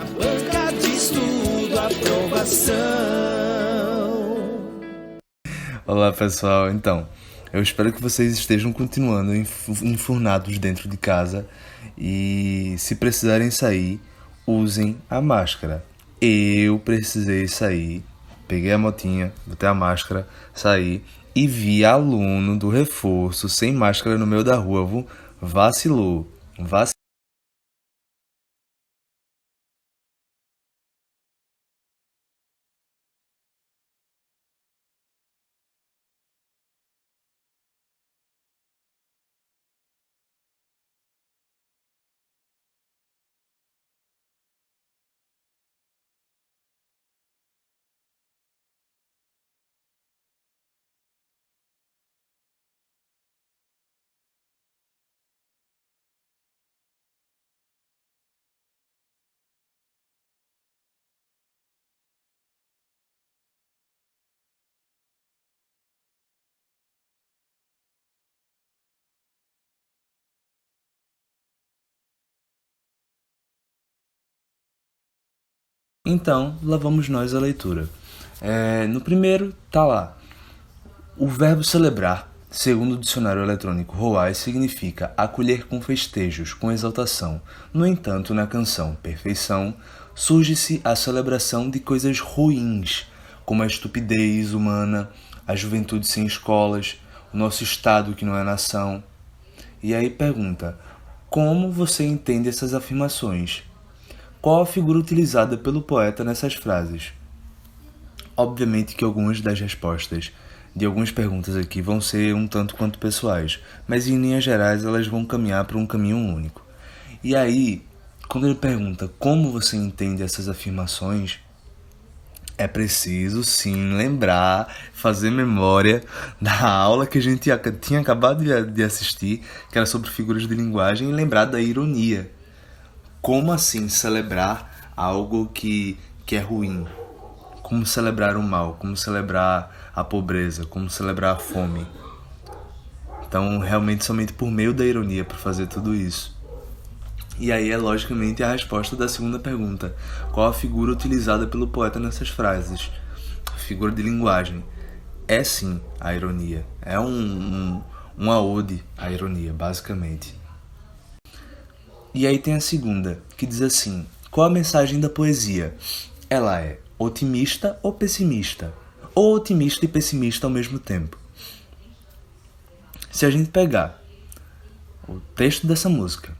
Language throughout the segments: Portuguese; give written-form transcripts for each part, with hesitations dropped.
Banca de estudo, aprovação. Olá pessoal, então, eu espero que vocês estejam continuando enfurnados dentro de casa e se precisarem sair, usem a máscara. Eu precisei sair, peguei a motinha, botei a máscara, saí e vi aluno do reforço sem máscara no meio da rua, viu? Vacilou. Então, lá vamos nós à leitura. No primeiro, tá lá. O verbo celebrar, segundo o dicionário eletrônico Roai, significa acolher com festejos, com exaltação. No entanto, na canção Perfeição, surge-se a celebração de coisas ruins, como a estupidez humana, a juventude sem escolas, o nosso Estado que não é nação. E aí pergunta, como você entende essas afirmações? Qual a figura utilizada pelo poeta nessas frases? Obviamente que algumas das respostas de algumas perguntas aqui vão ser um tanto quanto pessoais, mas em linhas gerais elas vão caminhar para um caminho único. E aí, quando ele pergunta como você entende essas afirmações, é preciso sim lembrar, fazer memória da aula que a gente tinha acabado de assistir, que era sobre figuras de linguagem, e lembrar da ironia. Como assim celebrar algo que é ruim? Como celebrar o mal? Como celebrar a pobreza? Como celebrar a fome? Então, realmente, somente por meio da ironia para fazer tudo isso. E aí é, logicamente, a resposta da segunda pergunta. Qual a figura utilizada pelo poeta nessas frases? A figura de linguagem. É sim a ironia. É uma ode à ironia, basicamente. E aí tem a segunda, que diz assim: qual a mensagem da poesia? Ela é otimista ou pessimista? Ou otimista e pessimista ao mesmo tempo? Se a gente pegar o texto dessa música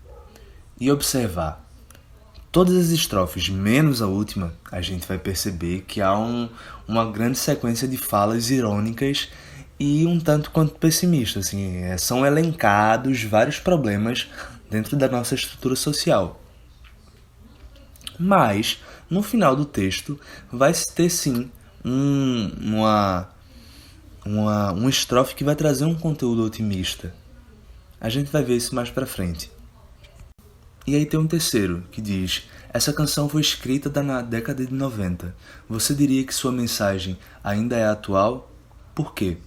e observar todas as estrofes, menos a última, a gente vai perceber que há uma grande sequência de falas irônicas e um tanto quanto pessimistas. Assim, são elencados vários problemas dentro da nossa estrutura social. Mas, no final do texto, vai ter sim uma estrofe que vai trazer um conteúdo otimista. A gente vai ver isso mais pra frente. E aí tem um terceiro, que diz: essa canção foi escrita na década de 90. Você diria que sua mensagem ainda é atual? Por quê?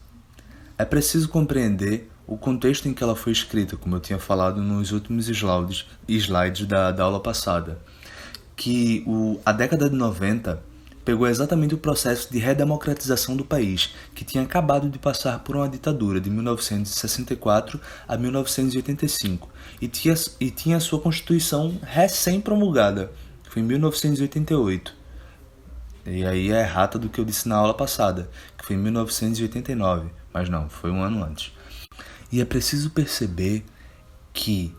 É preciso compreender o contexto em que ela foi escrita, como eu tinha falado nos últimos slides da aula passada. Que a década de 90 pegou exatamente o processo de redemocratização do país, que tinha acabado de passar por uma ditadura de 1964 a 1985 e tinha a sua Constituição recém-promulgada, que foi em 1988. E aí é errata do que eu disse na aula passada, que foi em 1989, mas não, foi um ano antes. E é preciso perceber que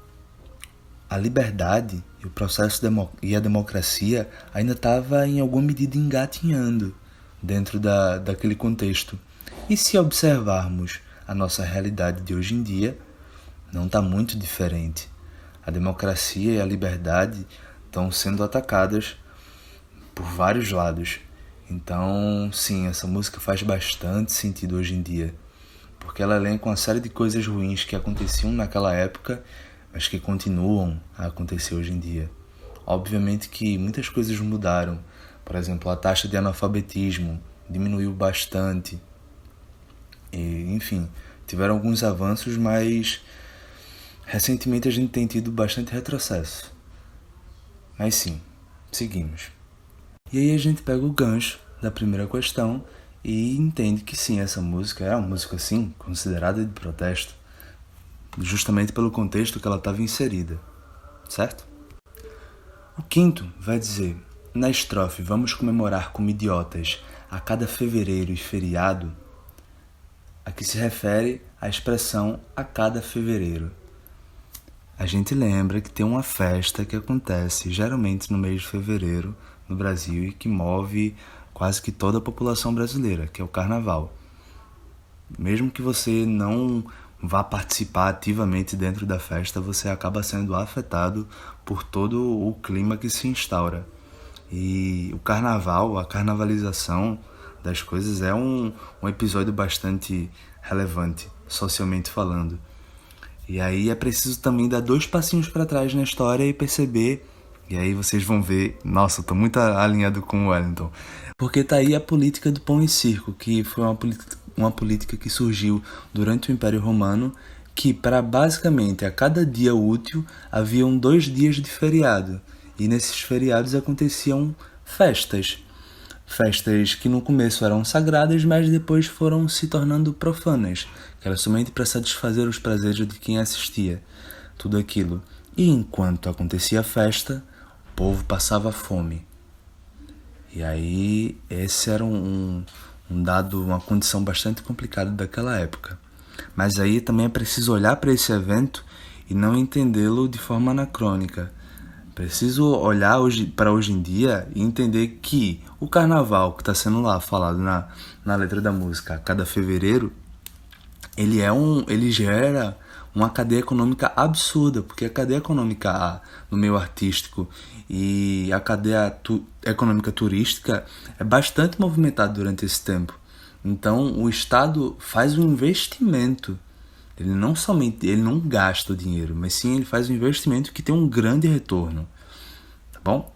a liberdade e o processo e a democracia ainda estava em alguma medida engatinhando dentro daquele contexto. E se observarmos a nossa realidade de hoje em dia, não está muito diferente. A democracia e a liberdade estão sendo atacadas por vários lados. Então, sim, essa música faz bastante sentido hoje em dia, porque ela elenca uma série de coisas ruins que aconteciam naquela época, mas que continuam a acontecer hoje em dia. Obviamente que muitas coisas mudaram. Por exemplo, a taxa de analfabetismo diminuiu bastante. E, enfim, tiveram alguns avanços, mas recentemente a gente tem tido bastante retrocesso. Mas sim, Seguimos. E aí a gente pega o gancho da primeira questão e entende que sim, essa música é uma música, sim, considerada de protesto, justamente pelo contexto que ela estava inserida, certo? O quinto vai dizer: na estrofe vamos comemorar como idiotas a cada fevereiro e feriado, a que se refere à expressão a cada fevereiro. A gente lembra que tem uma festa que acontece geralmente no mês de fevereiro no Brasil e que move quase que toda a população brasileira, que é o Carnaval. Mesmo que você não vá participar ativamente dentro da festa, você acaba sendo afetado por todo o clima que se instaura. E o Carnaval, a carnavalização das coisas é um episódio bastante relevante, socialmente falando. E aí é preciso também dar 2 passinhos para trás na história e perceber, e aí vocês vão ver, nossa, eu tô muito alinhado com o Wellington, porque tá aí a política do pão e circo, que foi uma política que surgiu durante o Império Romano, que para basicamente a cada dia útil haviam 2 dias de feriado, e nesses feriados aconteciam festas que no começo eram sagradas, mas depois foram se tornando profanas, que era somente para satisfazer os prazeres de quem assistia tudo aquilo. E enquanto acontecia a festa, o povo passava fome. E aí esse era um dado, uma condição bastante complicada daquela época. Mas aí também é preciso olhar para esse evento e não entendê-lo de forma anacrônica. Preciso olhar para hoje em dia e entender que o carnaval que está sendo lá falado na letra da música a cada fevereiro, ele gera uma cadeia econômica absurda, porque a cadeia econômica no meio artístico e a cadeia econômica turística é bastante movimentada durante esse tempo. Então o Estado faz um investimento. Ele não gasta o dinheiro, mas sim ele faz um investimento que tem um grande retorno, tá bom?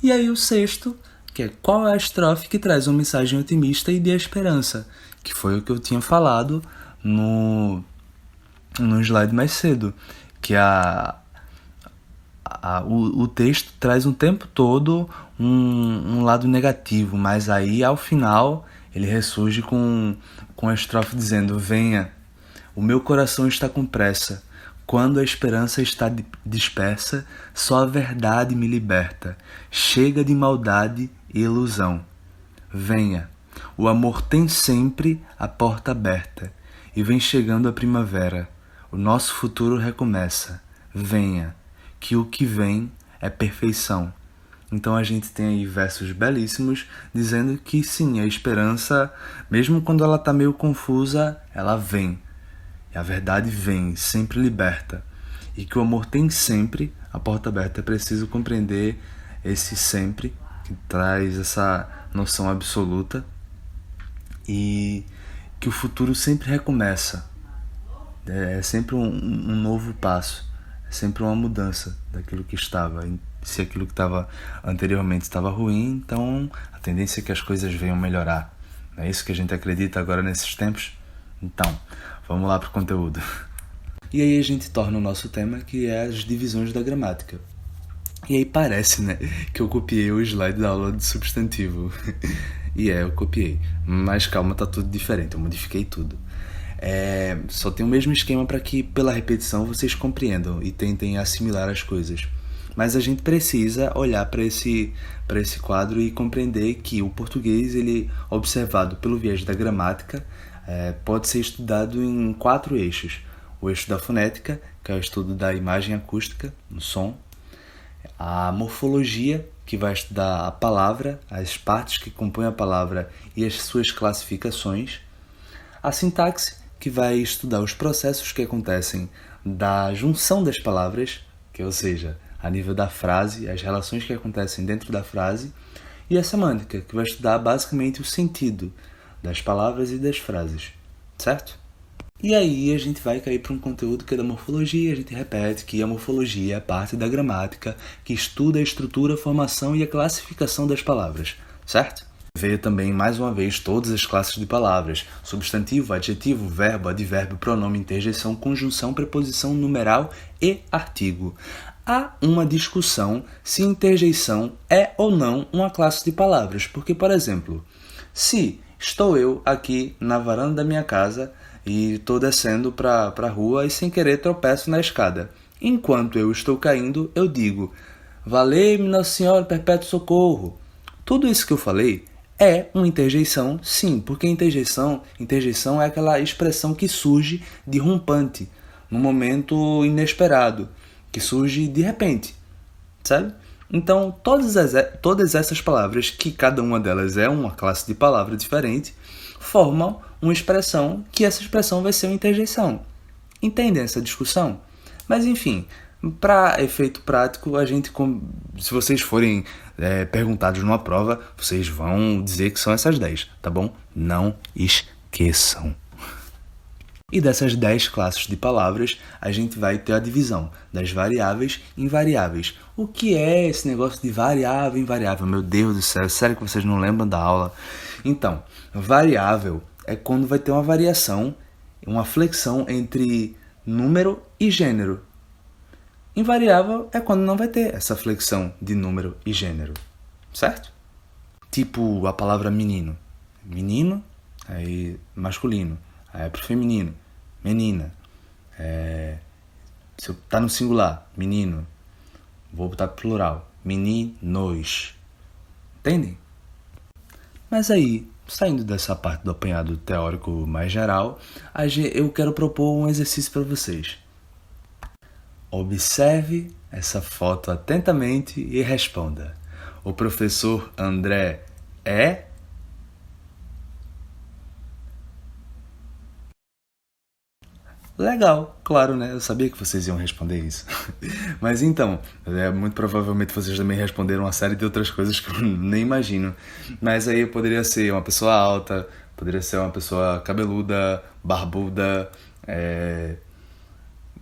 E aí o sexto, que é qual é a estrofe que traz uma mensagem otimista e de esperança, que foi o que eu tinha falado no slide mais cedo, que o texto traz o tempo todo um lado negativo, mas aí ao final ele ressurge com a estrofe dizendo: venha, o meu coração está com pressa, quando a esperança está dispersa, só a verdade me liberta, chega de maldade e ilusão. Venha, o amor tem sempre a porta aberta, e vem chegando a primavera, o nosso futuro recomeça. Venha, que o que vem é perfeição. Então a gente tem aí versos belíssimos dizendo que sim, a esperança, mesmo quando ela está meio confusa, ela vem. E a verdade vem, sempre liberta. E que o amor tem sempre a porta aberta. É preciso compreender esse sempre, que traz essa noção absoluta. E que o futuro sempre recomeça. É sempre um novo passo. É sempre uma mudança daquilo que estava. Se aquilo que estava anteriormente estava ruim, então a tendência é que as coisas venham melhorar. Não é isso que a gente acredita agora nesses tempos? Então, vamos lá para o conteúdo. E aí a gente torna o nosso tema, que é as divisões da gramática. E aí parece, né, que eu copiei o slide da aula de substantivo. E eu copiei. Mas calma, tá tudo diferente, eu modifiquei tudo. Só tem o mesmo esquema para que, pela repetição, vocês compreendam e tentem assimilar as coisas. Mas a gente precisa olhar para esse quadro e compreender que o português, ele, observado pelo viés da gramática, pode ser estudado em 4 eixos. O eixo da fonética, que é o estudo da imagem acústica, no som. A morfologia, que vai estudar a palavra, as partes que compõem a palavra e as suas classificações. A sintaxe, que vai estudar os processos que acontecem da junção das palavras, ou seja, a nível da frase, as relações que acontecem dentro da frase. E a semântica, que vai estudar basicamente o sentido das palavras e das frases, certo? E aí a gente vai cair para um conteúdo que é da morfologia. A gente repete que a morfologia é a parte da gramática que estuda a estrutura, a formação e a classificação das palavras, certo? Veio também, mais uma vez, todas as classes de palavras: substantivo, adjetivo, verbo, advérbio, pronome, interjeição, conjunção, preposição, numeral e artigo. há uma discussão se interjeição é ou não uma classe de palavras. Porque, por exemplo, se estou eu aqui na varanda da minha casa e estou descendo para a rua e sem querer tropeço na escada. Enquanto eu estou caindo, eu digo: valei-me Nossa Senhora, perpétuo socorro. Tudo isso que eu falei é uma interjeição, sim, porque interjeição é aquela expressão que surge de rompante, num momento inesperado, que surge de repente, sabe? Então, todas essas palavras, que cada uma delas é uma classe de palavra diferente, formam uma expressão que essa expressão vai ser uma interjeição. Entendem essa discussão? Mas, enfim, para efeito prático, se vocês forem perguntados numa prova, vocês vão dizer que são essas 10, tá bom? Não esqueçam. E dessas 10 classes de palavras, a gente vai ter a divisão das variáveis e invariáveis. O que é esse negócio de variável e invariável? Meu Deus do céu, sério que vocês não lembram da aula? Então, variável é quando vai ter uma variação, uma flexão entre número e gênero. Invariável é quando não vai ter essa flexão de número e gênero, certo? Tipo a palavra menino. Menino, aí masculino. Aí é pro feminino. Menina. Se eu tá no singular, menino, vou botar pro plural. Meninos. Entendem? Mas aí, saindo dessa parte do apanhado teórico mais geral, eu quero propor um exercício para vocês. Observe essa foto atentamente e responda: o professor André é? Legal, claro, né? Eu sabia que vocês iam responder isso. Mas então, muito provavelmente vocês também responderam uma série de outras coisas que eu nem imagino. Mas aí poderia ser uma pessoa alta, poderia ser uma pessoa cabeluda, barbuda,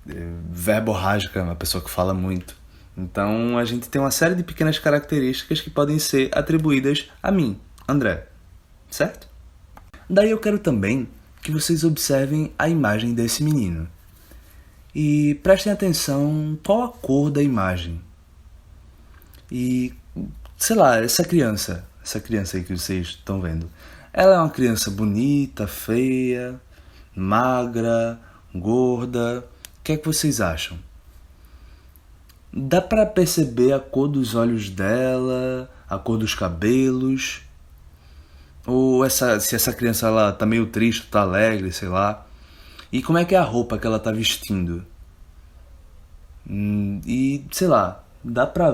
verborrágica, uma pessoa que fala muito. Então a gente tem uma série de pequenas características que podem ser atribuídas a mim, André, certo? Daí eu quero também que vocês observem a imagem desse menino e prestem atenção qual a cor da imagem. E, sei lá, essa criança aí que vocês estão vendo, ela é uma criança bonita, feia, magra, gorda? O que é que vocês acham? Dá pra perceber a cor dos olhos dela, a cor dos cabelos? Ou se essa criança ela tá meio triste, tá alegre, sei lá? E como é que é a roupa que ela tá vestindo? E, sei lá, dá pra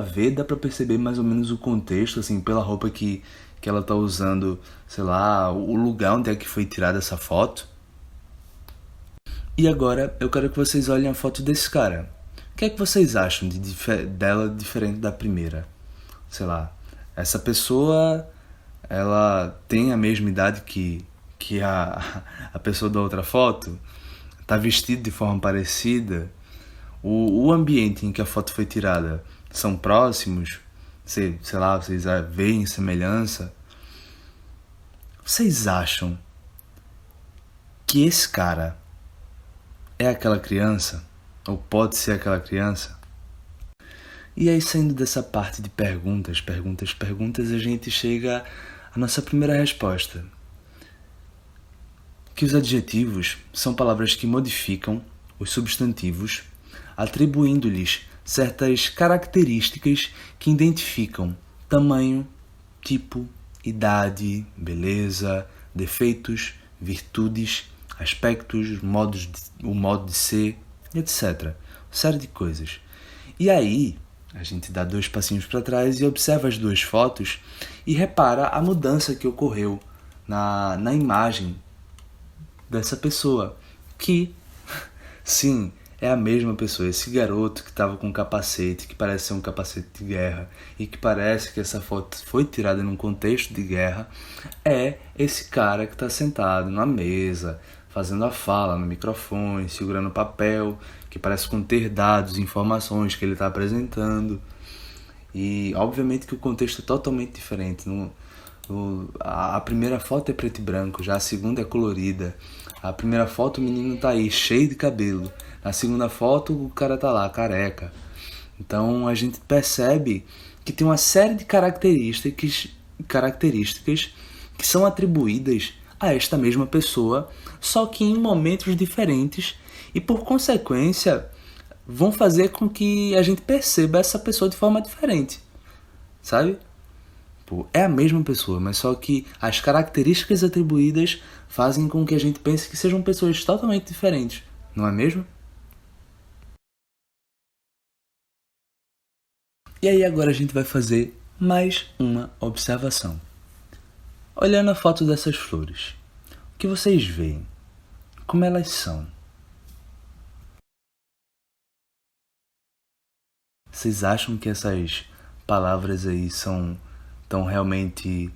perceber mais ou menos o contexto, assim, pela roupa que ela tá usando, sei lá, o lugar onde é que foi tirada essa foto? E agora eu quero que vocês olhem a foto desse cara. O que é que vocês acham dela diferente da primeira? Sei lá, essa pessoa, ela tem a mesma idade que a pessoa da outra foto? Tá vestido de forma parecida? O ambiente em que a foto foi tirada são próximos? Sei lá, vocês veem semelhança? Vocês acham que esse cara é aquela criança? Ou pode ser aquela criança? E aí, saindo dessa parte de perguntas, a gente chega à nossa primeira resposta. Que os adjetivos são palavras que modificam os substantivos, atribuindo-lhes certas características que identificam tamanho, tipo, idade, beleza, defeitos, virtudes, aspectos, o modo de ser, etc. Uma série de coisas. E aí, a gente dá 2 passinhos para trás e observa as 2 fotos e repara a mudança que ocorreu na imagem dessa pessoa. Que, sim, é a mesma pessoa. Esse garoto que estava com um capacete, que parece ser um capacete de guerra, e que parece que essa foto foi tirada num contexto de guerra, é esse cara que está sentado na mesa, fazendo a fala no microfone, segurando papel, que parece conter dados, informações que ele está apresentando. E obviamente que o contexto é totalmente diferente. A primeira foto é preto e branco, já a segunda é colorida. A primeira foto o menino tá aí, cheio de cabelo. Na segunda foto o cara tá lá, careca. Então a gente percebe que tem uma série de características que são atribuídas a esta mesma pessoa, só que em momentos diferentes e por consequência vão fazer com que a gente perceba essa pessoa de forma diferente, sabe? É a mesma pessoa, mas só que as características atribuídas fazem com que a gente pense que sejam pessoas totalmente diferentes, não é mesmo? E aí agora a gente vai fazer mais uma observação. Olhando a foto dessas flores, o que vocês veem? Como elas são? Vocês acham que essas palavras aí estão realmente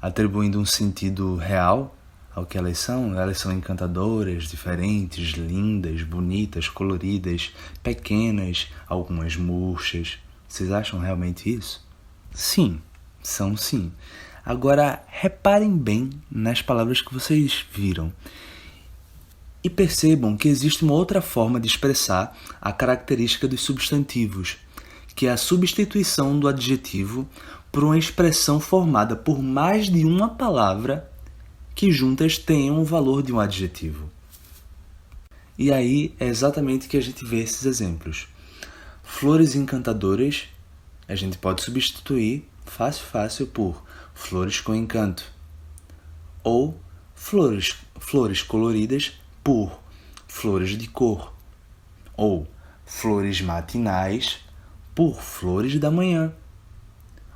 atribuindo um sentido real ao que elas são? Elas são encantadoras, diferentes, lindas, bonitas, coloridas, pequenas, algumas murchas. Vocês acham realmente isso? Sim, são sim. Agora, reparem bem nas palavras que vocês viram e percebam que existe uma outra forma de expressar a característica dos substantivos, que é a substituição do adjetivo por uma expressão formada por mais de uma palavra que juntas tenham o valor de um adjetivo. E aí é exatamente que a gente vê esses exemplos. Flores encantadoras, a gente pode substituir fácil por flores com encanto. Ou flores coloridas por flores de cor. Ou flores matinais por flores da manhã.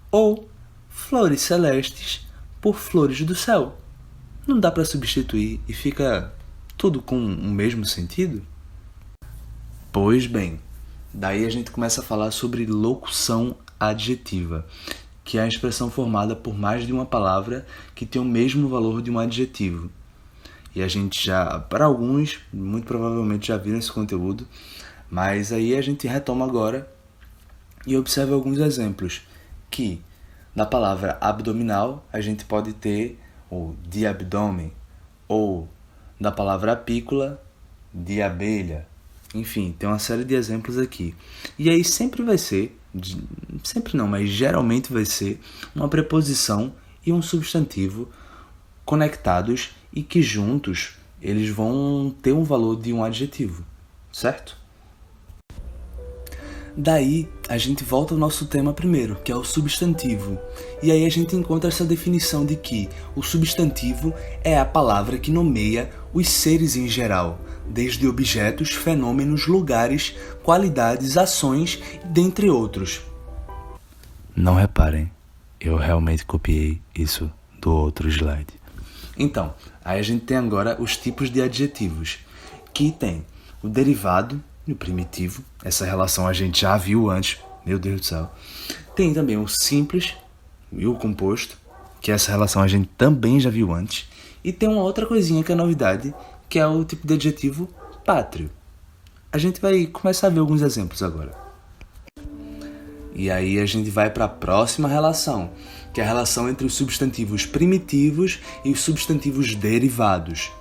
Ou flores celestes por flores do céu. Não dá para substituir e fica tudo com o mesmo sentido? Pois bem, daí a gente começa a falar sobre locução adjetiva, que é a expressão formada por mais de uma palavra que tem o mesmo valor de um adjetivo. E a gente já, para alguns, muito provavelmente já viram esse conteúdo, mas aí a gente retoma agora e observa alguns exemplos, que na palavra abdominal a gente pode ter o de abdômen, ou da palavra apícola, de abelha. Enfim, tem uma série de exemplos aqui. E aí sempre vai ser, sempre não, mas geralmente vai ser uma preposição e um substantivo conectados e que juntos eles vão ter um valor de um adjetivo, certo? Daí a gente volta ao nosso tema primeiro, que é o substantivo. E aí a gente encontra essa definição de que o substantivo é a palavra que nomeia os seres em geral, desde objetos, fenômenos, lugares, qualidades, ações, dentre outros. Não reparem, eu realmente copiei isso do outro slide. Então, aí a gente tem agora os tipos de adjetivos, que tem o derivado e o primitivo. Essa relação a gente já viu antes, meu Deus do céu. Tem também o simples e o composto, que essa relação a gente também já viu antes. E tem uma outra coisinha que é novidade, que é o tipo de adjetivo pátrio. A gente vai começar a ver alguns exemplos agora. E aí a gente vai para a próxima relação, que é a relação entre os substantivos primitivos e os substantivos derivados.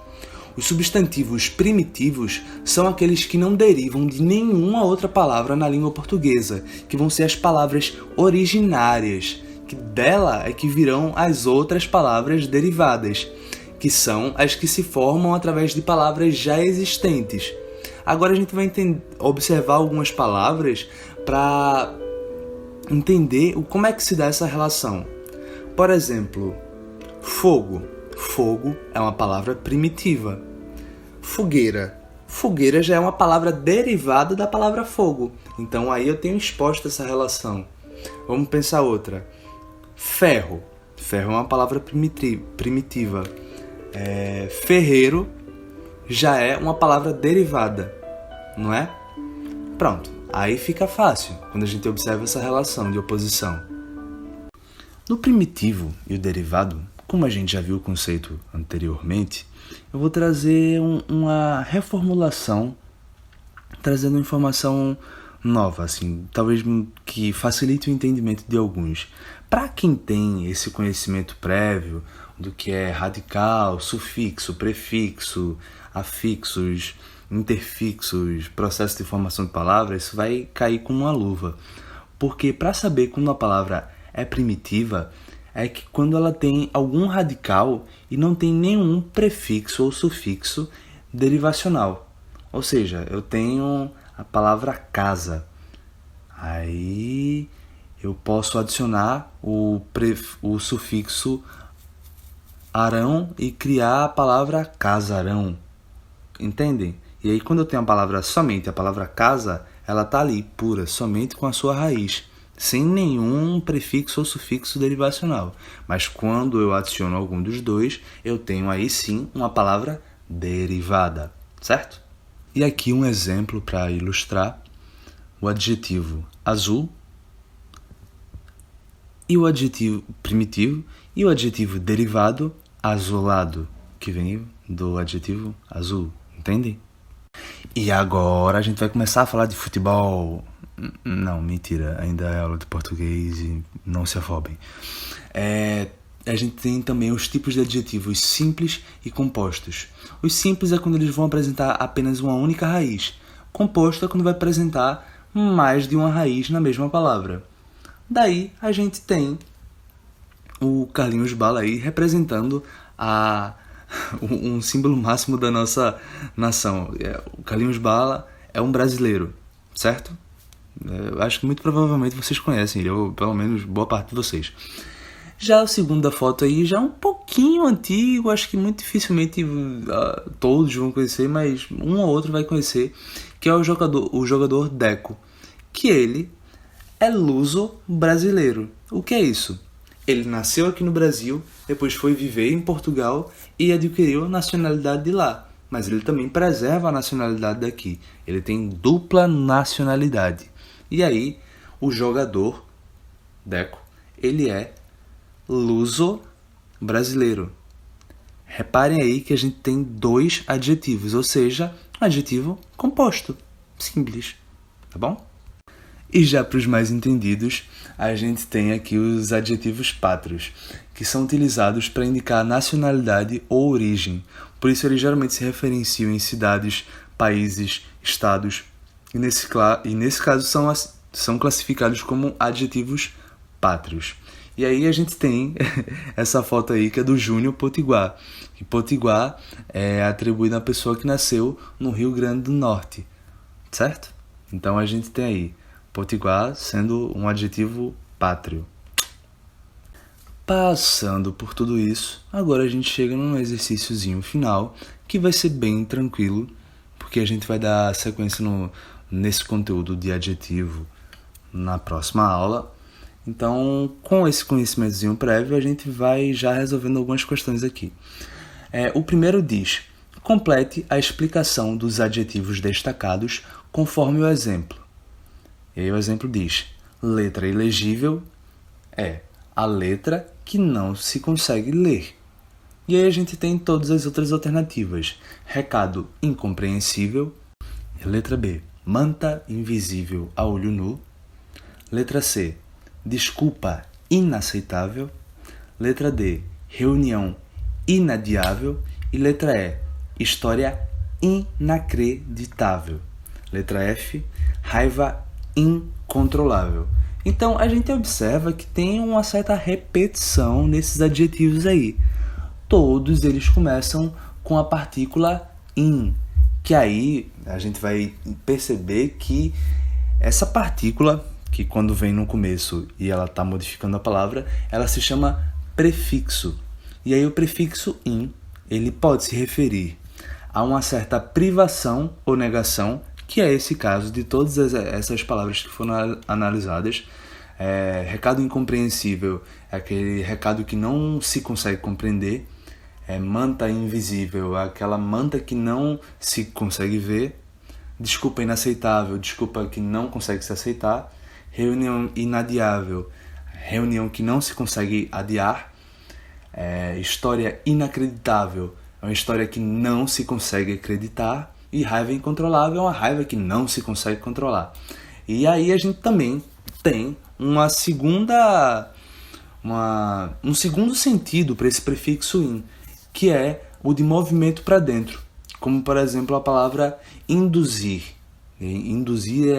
Os substantivos primitivos são aqueles que não derivam de nenhuma outra palavra na língua portuguesa, que vão ser as palavras originárias, que dela é que virão as outras palavras derivadas, que são as que se formam através de palavras já existentes. Agora a gente vai observar algumas palavras para entender como é que se dá essa relação. Por exemplo, fogo. Fogo é uma palavra primitiva. Fogueira. Fogueira já é uma palavra derivada da palavra fogo. Então aí eu tenho exposto essa relação. Vamos pensar outra. Ferro. Ferro é uma palavra primitiva. Ferreiro já é uma palavra derivada, não é? Pronto. Aí fica fácil quando a gente observa essa relação de oposição. No primitivo e o derivado, como a gente já viu o conceito anteriormente, eu vou trazer uma reformulação, trazendo uma informação nova, assim, talvez que facilite o entendimento de alguns. Para quem tem esse conhecimento prévio do que é radical, sufixo, prefixo, afixos, interfixos, processo de formação de palavras, isso vai cair como uma luva. Porque para saber quando uma palavra é primitiva, é que quando ela tem algum radical e não tem nenhum prefixo ou sufixo derivacional. Ou seja, eu tenho a palavra casa. Aí eu posso adicionar o sufixo arão e criar a palavra casarão. Entendem? E aí quando eu tenho somente a palavra casa, ela está ali, pura, somente com a sua raiz, sem nenhum prefixo ou sufixo derivacional. Mas quando eu adiciono algum dos dois, eu tenho aí sim uma palavra derivada, certo? E aqui um exemplo para ilustrar o adjetivo azul e o adjetivo primitivo e o adjetivo derivado azulado, que vem do adjetivo azul, entendem? E agora a gente vai começar a falar de futebol. Não, mentira, ainda é aula de português e não se afobem. A gente tem também os tipos de adjetivos simples e compostos. Os simples é quando eles vão apresentar apenas uma única raiz. Composto é quando vai apresentar mais de uma raiz na mesma palavra. Daí a gente tem o Carlinhos Bala aí representando um símbolo máximo da nossa nação. O Carlinhos Bala é um brasileiro, certo? Eu acho que muito provavelmente vocês conhecem ele, ou pelo menos boa parte de vocês. Já o segundo da foto aí já é um pouquinho antigo, acho que muito dificilmente todos vão conhecer, mas um ou outro vai conhecer, que é o jogador Deco, que ele é luso-brasileiro. O que é isso? Ele nasceu aqui no Brasil, depois foi viver em Portugal e adquiriu a nacionalidade de lá. Mas ele também preserva a nacionalidade daqui. Ele tem dupla nacionalidade. E aí, o jogador Deco, ele é luso-brasileiro. Reparem aí que a gente tem dois adjetivos, ou seja, um adjetivo composto, simples, tá bom? E já para os mais entendidos, a gente tem aqui os adjetivos pátrios, que são utilizados para indicar nacionalidade ou origem. Por isso, eles geralmente se referenciam em cidades, países, estados, e nesse caso são classificados como adjetivos pátrios. E aí a gente tem essa foto aí que é do Júnior Potiguar. E Potiguar é atribuído à pessoa que nasceu no Rio Grande do Norte, certo? Então a gente tem aí Potiguar sendo um adjetivo pátrio. Passando por tudo isso, agora a gente chega num exercíciozinho final que vai ser bem tranquilo, porque a gente vai dar sequência nesse conteúdo de adjetivo na próxima aula. Então, com esse conhecimentozinho prévio, a gente vai já resolvendo algumas questões aqui. O primeiro diz: complete a explicação dos adjetivos destacados conforme o exemplo. E aí o exemplo diz: letra ilegível é a letra que não se consegue ler. E aí a gente tem todas as outras alternativas. Recado incompreensível. Letra B, manta invisível a olho nu. Letra C, desculpa inaceitável. Letra D, reunião inadiável. E letra E, história inacreditável. Letra F, raiva incontrolável. Então, a gente observa que tem uma certa repetição nesses adjetivos aí. Todos eles começam com a partícula in, que aí a gente vai perceber que essa partícula, que quando vem no começo e ela está modificando a palavra, ela se chama prefixo. E aí o prefixo in, ele pode se referir a uma certa privação ou negação, que é esse caso de todas essas palavras que foram analisadas. Recado incompreensível é aquele recado que não se consegue compreender. Manta invisível é aquela manta que não se consegue ver. Desculpa inaceitável, desculpa que não consegue se aceitar. Reunião inadiável, reunião que não se consegue adiar. História inacreditável é uma história que não se consegue acreditar. E raiva incontrolável é uma raiva que não se consegue controlar. E aí a gente também tem um segundo sentido para esse prefixo in, que é o de movimento para dentro. como por exemplo a palavra induzir. Induzir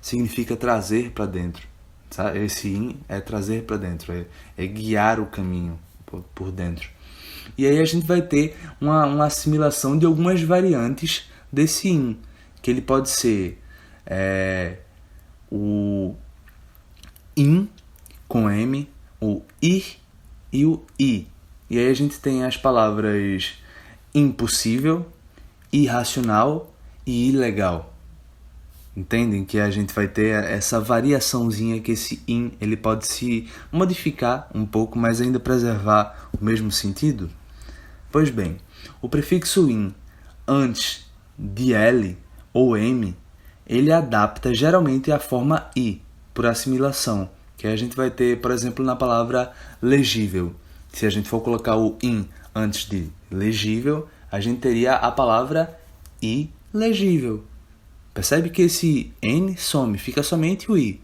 significa trazer para dentro. Sabe? Esse in é trazer para dentro, é guiar o caminho por dentro. E aí a gente vai ter uma assimilação de algumas variantes desse in, que ele pode ser o in com M, o ir e o i. E aí a gente tem as palavras impossível, irracional e ilegal. Entendem que a gente vai ter essa variaçãozinha que esse in ele pode se modificar um pouco, mas ainda preservar o mesmo sentido? Pois bem, o prefixo in antes de L ou M, ele adapta geralmente a forma I, por assimilação, que a gente vai ter, por exemplo, na palavra legível. Se a gente for colocar o in antes de legível, a gente teria a palavra ilegível. Percebe que esse N some, fica somente o I.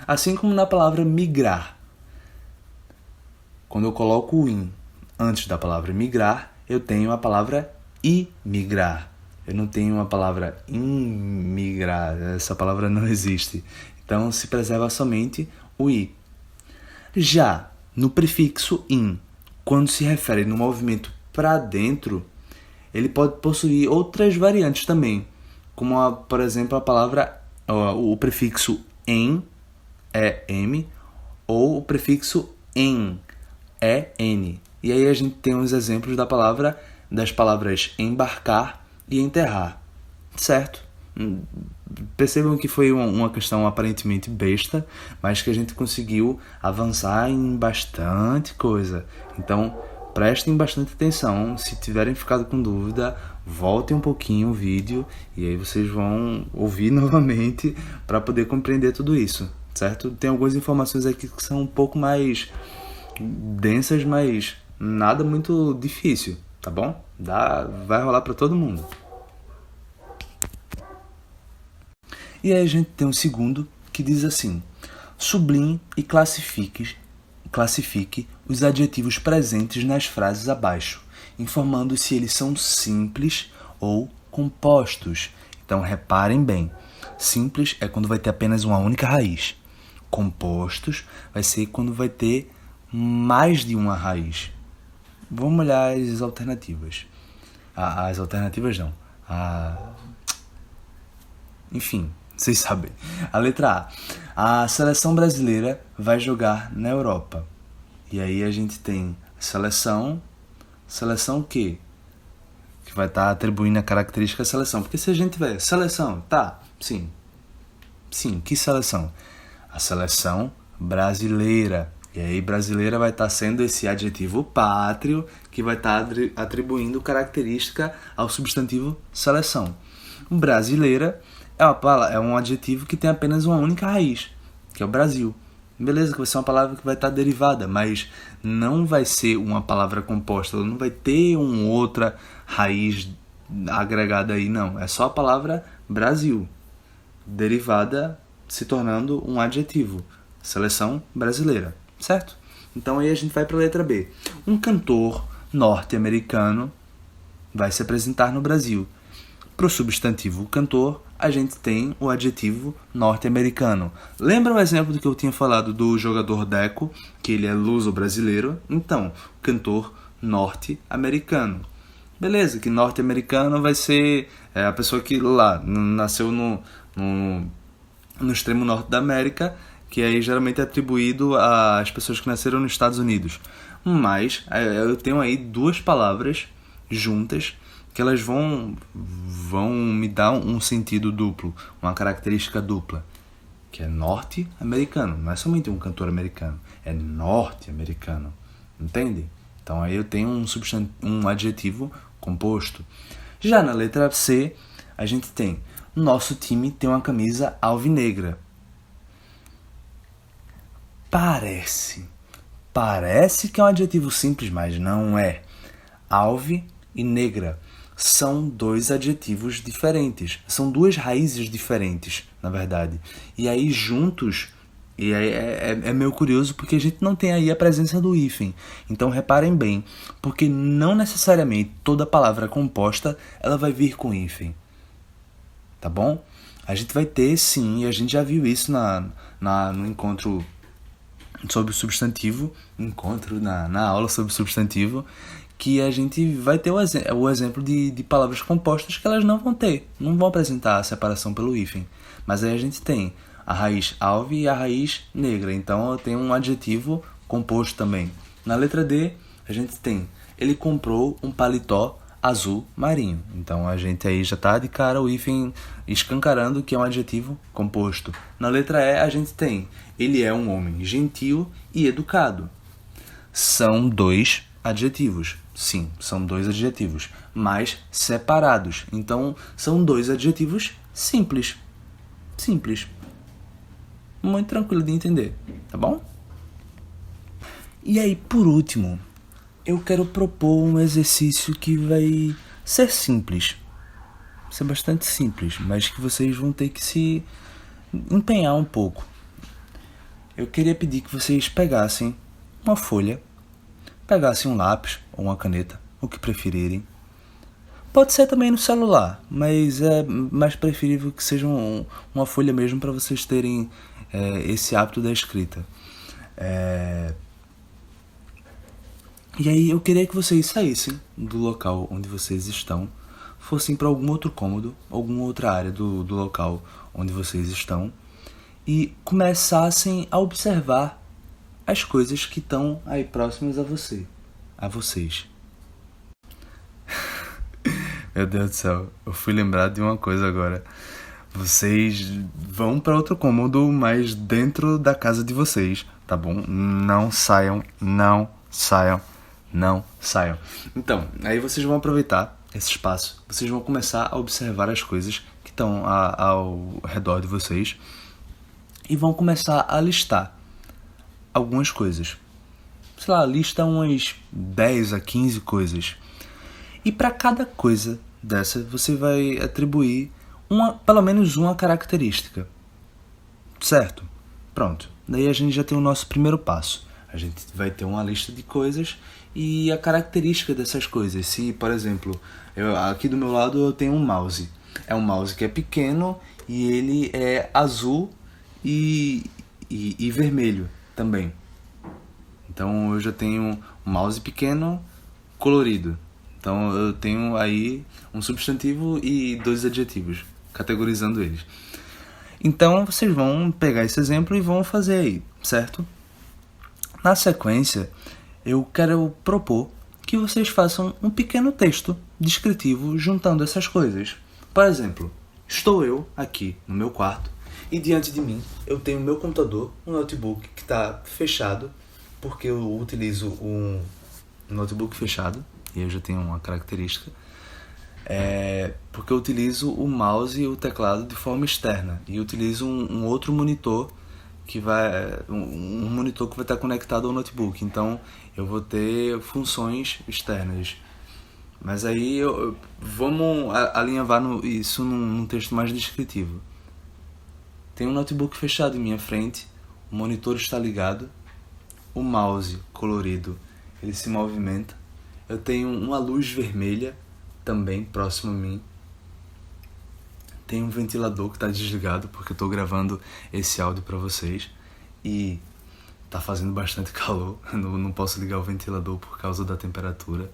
Assim como na palavra migrar. Quando eu coloco o in antes da palavra migrar, eu tenho a palavra imigrar. Eu não tenho a palavra imigrar, essa palavra não existe. Então se preserva somente o I. Já no prefixo in, quando se refere no movimento para dentro, ele pode possuir outras variantes também, como por exemplo a palavra, o prefixo em é M, ou o prefixo em é N. E aí a gente tem uns exemplos das palavras embarcar e enterrar, certo? Percebam que foi uma questão aparentemente besta, mas que a gente conseguiu avançar em bastante coisa. Então, prestem bastante atenção. Se tiverem ficado com dúvida, voltem um pouquinho o vídeo e aí vocês vão ouvir novamente para poder compreender tudo isso, certo? Tem algumas informações aqui que são um pouco mais densas, mas nada muito difícil, tá bom? Vai rolar para todo mundo. E aí a gente tem um segundo que diz assim: sublinhe e classifique os adjetivos presentes nas frases abaixo, informando se eles são simples ou compostos. Então reparem bem, simples é quando vai ter apenas uma única raiz. Compostos vai ser quando vai ter mais de uma raiz. Vamos olhar as alternativas. As alternativas não. Enfim, vocês sabem. A letra A. A seleção brasileira vai jogar na Europa. E aí a gente tem seleção o quê? Que vai estar atribuindo a característica à seleção. Porque se a gente tiver seleção, tá, sim, que seleção? A seleção brasileira. E aí brasileira vai estar sendo esse adjetivo pátrio que vai estar atribuindo característica ao substantivo seleção. Brasileira é um adjetivo que tem apenas uma única raiz, que é o Brasil. Beleza, que vai ser uma palavra que vai estar derivada, mas não vai ser uma palavra composta, ela não vai ter uma outra raiz agregada aí, não. É só a palavra Brasil, derivada se tornando um adjetivo. Seleção brasileira, certo? Então aí a gente vai para a letra B. Um cantor norte-americano vai se apresentar no Brasil. Para o substantivo cantor, a gente tem o adjetivo norte-americano. Lembra o exemplo do que eu tinha falado do jogador Deco, que ele é luso-brasileiro? Então, cantor norte-americano. Beleza, que norte-americano vai ser a pessoa que lá nasceu no extremo norte da América, que aí geralmente é atribuído às pessoas que nasceram nos Estados Unidos. Mas eu tenho aí duas palavras juntas que elas vão me dar um sentido duplo, uma característica dupla, que é norte-americano. Não é somente um cantor americano, é norte-americano. Entende? Então aí eu tenho um adjetivo composto. Já na letra C, a gente tem: nosso time tem uma camisa alvinegra. Parece que é um adjetivo simples, mas não é. Alve e negra são dois adjetivos diferentes. São duas raízes diferentes, na verdade. E aí, juntos, E aí é meio curioso porque a gente não tem aí a presença do hífen. Então reparem bem, porque não necessariamente toda palavra composta ela vai vir com hífen. Tá bom? A gente vai ter sim, e a gente já viu isso no encontro sobre o substantivo, na aula sobre o substantivo, que a gente vai ter o exemplo de palavras compostas que elas não vão apresentar a separação pelo hífen. Mas aí a gente tem a raiz alve e a raiz negra, então eu tenho um adjetivo composto também. Na letra D, a gente tem, ele comprou um paletó azul marinho. Então a gente aí já está de cara o hífen escancarando que é um adjetivo composto. Na letra E, a gente tem, ele é um homem gentil e educado. São 2 adjetivos. Sim, são 2 adjetivos, mas separados. Então, são 2 adjetivos simples. Simples. Muito tranquilo de entender, tá bom? E aí, por último, eu quero propor um exercício que vai ser simples. Ser bastante simples, mas que vocês vão ter que se empenhar um pouco. Eu queria pedir que vocês pegassem uma folha, pegassem um lápis ou uma caneta, o que preferirem. Pode ser também no celular, mas é mais preferível que seja uma folha mesmo para vocês terem esse hábito da escrita. E aí eu queria que vocês saíssem do local onde vocês estão, fossem para algum outro cômodo, alguma outra área do local onde vocês estão e começassem a observar as coisas que estão aí próximas a vocês. Meu Deus do céu, eu fui lembrado de uma coisa agora. Vocês vão para outro cômodo, mas dentro da casa de vocês, tá bom? Não saiam. Então, aí vocês vão aproveitar esse espaço. Vocês vão começar a observar as coisas que estão ao redor de vocês e vão começar a listar algumas coisas. Sei lá, lista umas 10 a 15 coisas. E para cada coisa dessa, você vai atribuir pelo menos uma característica. Certo? Pronto. Daí a gente já tem o nosso primeiro passo. A gente vai ter uma lista de coisas e a característica dessas coisas. Se, por exemplo, aqui do meu lado eu tenho um mouse. É um mouse que é pequeno e ele é azul e vermelho também. Então eu já tenho um mouse pequeno colorido. Então eu tenho aí um substantivo e 2 adjetivos, categorizando eles. Então vocês vão pegar esse exemplo e vão fazer aí, certo? Na sequência, eu quero propor que vocês façam um pequeno texto descritivo juntando essas coisas. Por exemplo, estou eu aqui no meu quarto e diante de mim eu tenho o meu computador, um notebook que está fechado, porque eu utilizo um notebook fechado, e eu já tenho uma característica, porque eu utilizo o mouse e o teclado de forma externa, e utilizo um outro monitor, um monitor que vai estar conectado ao notebook, então eu vou ter funções externas. Mas aí vamos alinhavar isso num texto mais descritivo. Tem um notebook fechado em minha frente, o monitor está ligado, o mouse colorido ele se movimenta, eu tenho uma luz vermelha também próximo a mim, tem um ventilador que está desligado porque eu estou gravando esse áudio para vocês e está fazendo bastante calor, não posso ligar o ventilador por causa da temperatura.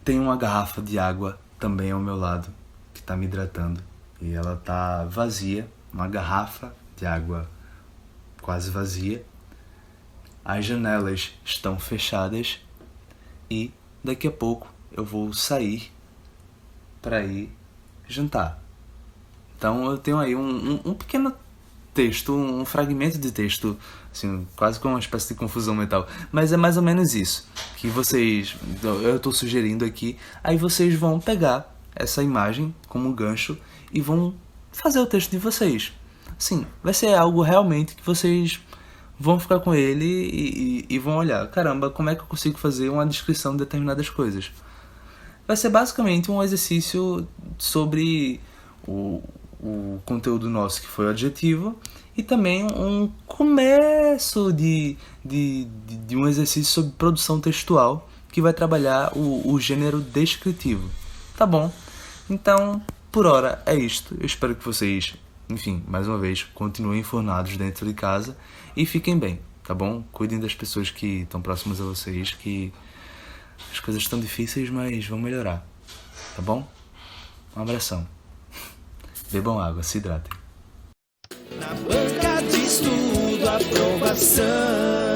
Tem uma garrafa de água também ao meu lado que está me hidratando e ela está vazia, uma garrafa de água quase vazia. As janelas estão fechadas e daqui a pouco eu vou sair para ir jantar. Então eu tenho aí um pequeno texto, um fragmento de texto, assim, quase com uma espécie de confusão mental, mas é mais ou menos isso que eu estou sugerindo aqui. Aí vocês vão pegar essa imagem como gancho e vão fazer o texto de vocês. Sim, vai ser algo realmente que vocês vão ficar com ele e vão olhar, caramba, como é que eu consigo fazer uma descrição de determinadas coisas. Vai ser basicamente um exercício sobre o conteúdo nosso, que foi o adjetivo, e também um começo de um exercício sobre produção textual que vai trabalhar o gênero descritivo. Tá bom? Então, por hora é isto. Eu espero que vocês, enfim, mais uma vez, continuem informados dentro de casa e fiquem bem, tá bom? Cuidem das pessoas que estão próximas a vocês, que as coisas estão difíceis, mas vão melhorar, tá bom? Um abração. Bebam água, se hidratem. Na banca de estudo, aprovação.